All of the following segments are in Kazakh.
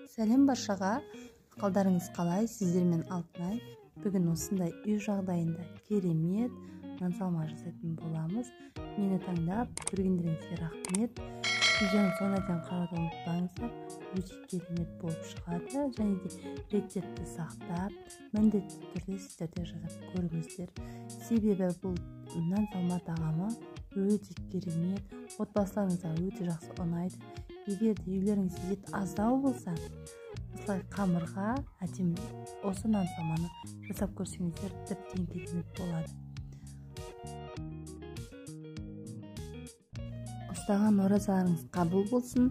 Сәлем баршаға, қалдарыңыз қалай? Сіздермен Алтынай. Бүгін осындай үй жағдайында керемет нан салма жасайтын боламыз. Мені таңдап көргендеріңізге рахмет. Видеоны соңына дейін қарауды ұмытпаңыздар. Өте керемет болып шығады, және де рецепті сақтап, міндетті түрде сіздерде жасап көріңіздер. Себебі бұл нан салма тағамы өте керемет, отбасыларыңызға өте жақсы ұнайды. Егер де үйлеріңізде ет аздау болса, осылай қамырға әдемі осы нан салманы жасап көрсеңіздер тіптен керемет болады. Ұстаған оразаларыңыз қабыл болсын.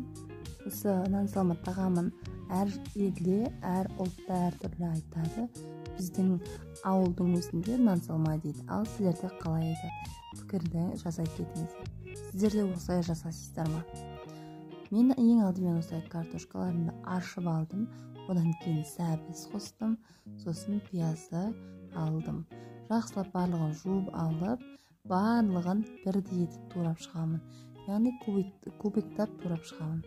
Осы нан салма тағамын әр елде, әр ұлтта әртүрлі айтады. Біздің ауылдың өзінде нан салма дейді. Ал сіздерде қалай айтады? Пікірді жаза кетіңіздер. Сіздерде осылай жасайсыздар ма? Мен ең алдымен осылай картошкаларымды аршып алдым. Одан кейін сәбіз қостым, сосын пиязды алдым. Жақсылап барлығын жуып алып, барлығын бірдей етіп турап шығамын. Яғни кубиктап турап шығамын.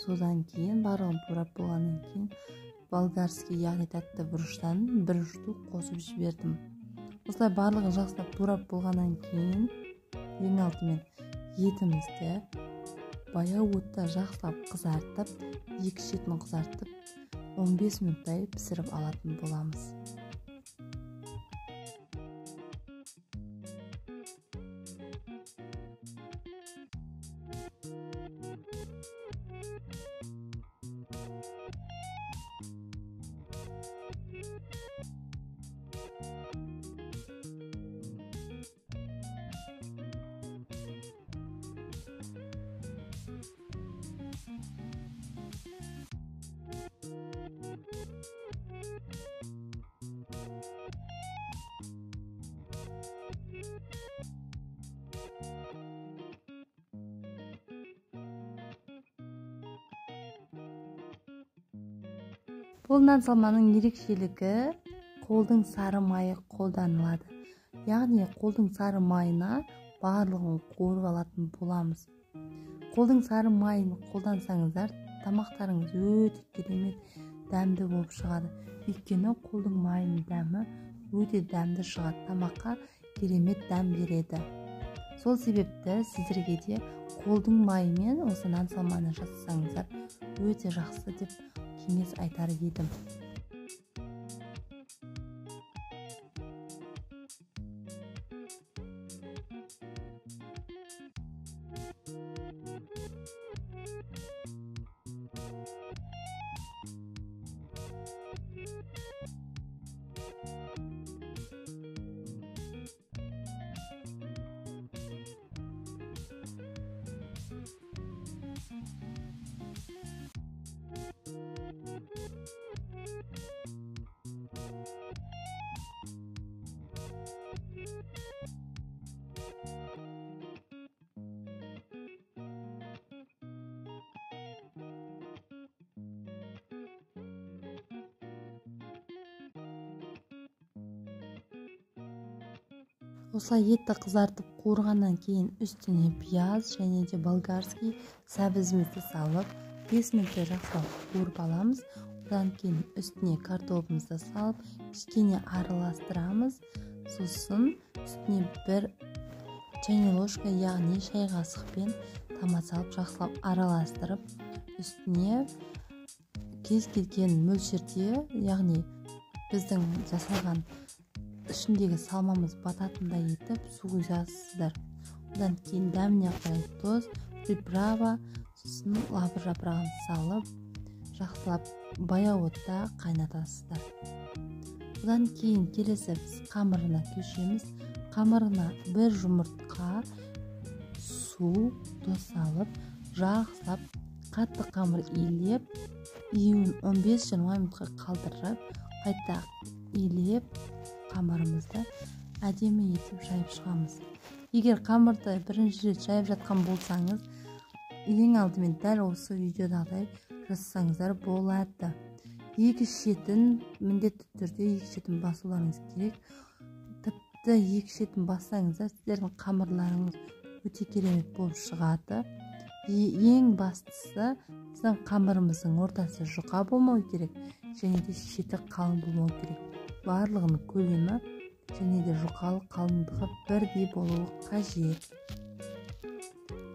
Содан кейін барлығын турап болғаннан кейін болгарский, яғни тәтті бұрыштан бір штук қосып жібердім. Осылай барлығын жақсылап турап болғаннан кейін ең алдымен етімізді баяу отта жақсылап қызартып, екі шетін қызартып, 15 минуттай пісіріп алатын боламыз. Бұл нан салманың ерекшелігі қолдың сары майы қолданылады. Яғни қолдың сары майына барлығын қуырып алатын боламыз. Қолдың сары майын қолдансаңыздар, тамақтарыңыз өте керемет дәмді болып шығады. Өйткені қолдың майының дәмі өте дәмді шығады, тамаққа керемет дәм береді. Сол себепті сіздерге де қолдың майымен осы нан салманы жасасаңыздар өте жақсы деп кеңес айтар едім. Осылай етті қызартып қуырғаннан кейін үстіне пияз және де болгарский сәбізімізді салып 5 минуттай жақсылап қуырып аламыз. Одан кейін үстіне картопымызды салып кішкене араластырамыз. Сосын үстіне бір чайный ложка, яғни шай қасықпен томат салып жақсылап араластырып, үстіне кез келген мөлшерде, яғни біздің жасалған ішіндегі салмамыз бататындай етіп су құясыздар. Одан кейін дәміне қарай тұз, приправа, сосын лавр жапырағын салып, жақсылап баяу отта қайнатасыздар. Одан кейін келесі біз қамырына көшеміз. Қамырына бір жұмыртқа, су, тұз салып, жақсылап қатты қамыр илеп, июін 15-20 минутқа қалдырып, қайта илеп, қамырымызды әдемі етіп жайып шығамыз. Егер қамырды бірінші рет жайып жатқан болсаңыз, ең алдымен дәл осы видеодағыдай жасасаңыздар болады. Екі шетін міндетті түрде екі шетін басуларыңыз керек. Тіпті екі шетін бассаңыздар, сіздердің қамырларыңыз өте керемет болып шығады. ең бастысы біздің қамырымыздың ортасы жұқа болмау керек және де шеті қалың болмау керек. Барлығының көлемі және де жұқалық қалыңдығы бірдей болуы қажет.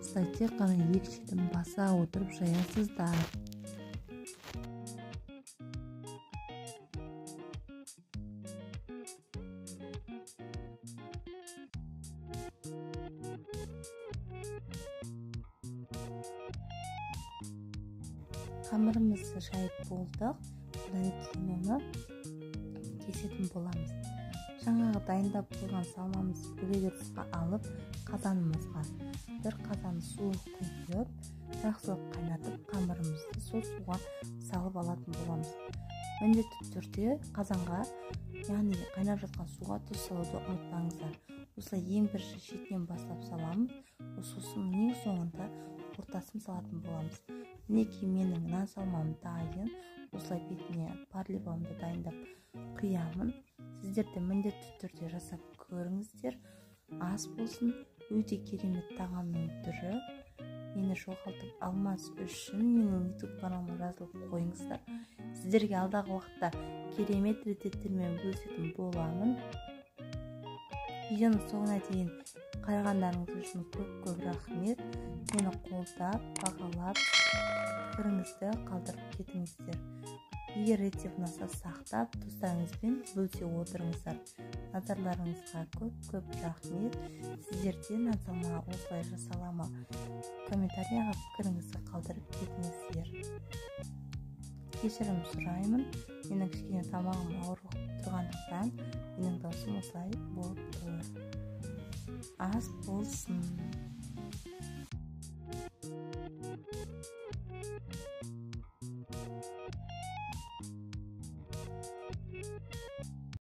Осылай тек қана екі шетін баса отырып жаясыздар. Қамырымызды жайып болдық. Одан кейін оны кесетін боламыз. Жаңағы дайындап қойған салмамызды бөлек ыдысқа алып, қазанымызға бір қазан су құйып, жақсылап қайнатып, қамырымызды сол суға салып алатын боламыз. Міндетті түрде қазанға, яғни қайнап жатқан суға тұз салуды ұмытпаңыздар. Осылай ең бірінші шетінен бастап саламыз, сосын ең соңында ортасын салатын боламыз. Мінекей менің нан салмам дайын. Осылай бетіне парливамды дайындап құямын. Сіздер де міндетті түрде жасап көріңіздер. Ас болсын, өте керемет тағамның түрі. Мені жоғалтып алмас үшін менің YouTube каналыма жазылып қойыңыздар. Сіздерге алдағы уақытта керемет рецепттермен бөлісетін боламын. Видеоның соңына дейін қарағандарыңыз үшін көп рахмет. Мені қолдап, бағалап, пікіріңізді қалдырып кетіңіздер. Егер рецепт ұнаса сақтап, достарыңызбен бөлісе отырыңыздар. Назарларыңызға көп рахмет. Сіздерде нан салма осылай жасала ма? Комментарияға пікіріңізді қалдырып кетіңіздер. Кешірім сұраймын. Менің кішкене тамағым ауырып тұрғандықтан менің даусым осылай болып тұр. Ас болсын.